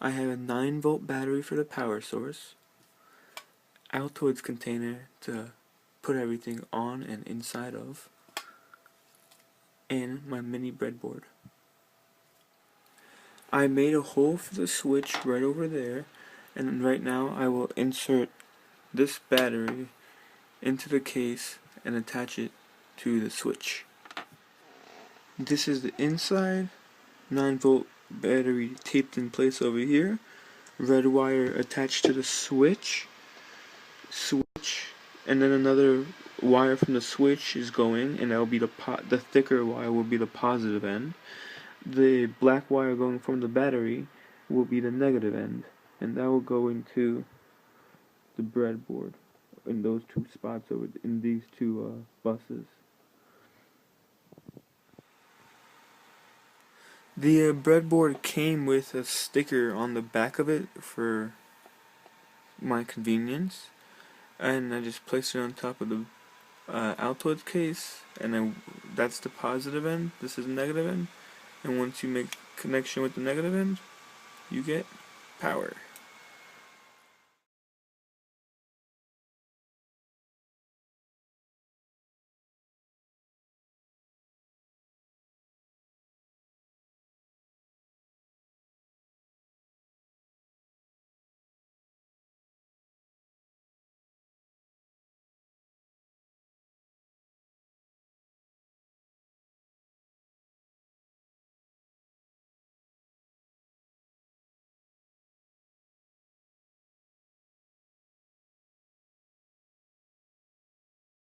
I have a 9-volt battery for the power source, Altoids container to put everything on and inside of, and my mini breadboard. I made a hole for the switch right over there, and right now I will insert this battery into the case and attach it to the switch. This is the inside 9-volt battery taped in place over here, red wire attached to the switch, and then another wire from the switch is going, and that will be the thicker wire will be the positive end. The black wire going from the battery will be the negative end, and that will go into the breadboard in those two spots over in these two buses. The breadboard came with a sticker on the back of it for my convenience, and I just placed it on top of the Altoids case, and then that's the positive end, this is the negative end, and once you make connection with the negative end, you get power.